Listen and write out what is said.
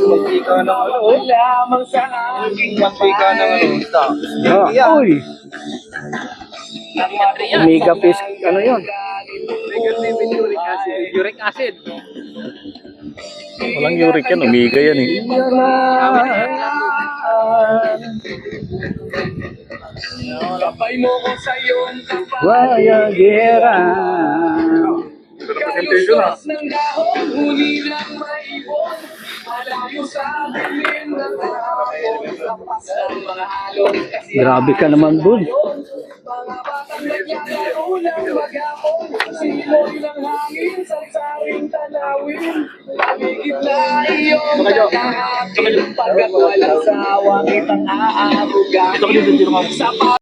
Mantika ng ano, oh. Mantika ng ano, isda. Uy! Omega fish, ano yun? Uric acid. Walang uric yan, omega yan eh. Kapay mo ko sa iyong Wayagera. Representation ah. ng dahon, huli lang maibon. Malayo sa dilim ng hapon. Lapas ng mga alon. Grabe ka naman, Bud. Mga batang naglalaro ng maghapon. Siloy ng hangin sa saring tanawin. Paligid na iyong kakahatin. Pagkat walang sawa kitang aarugatin. Sa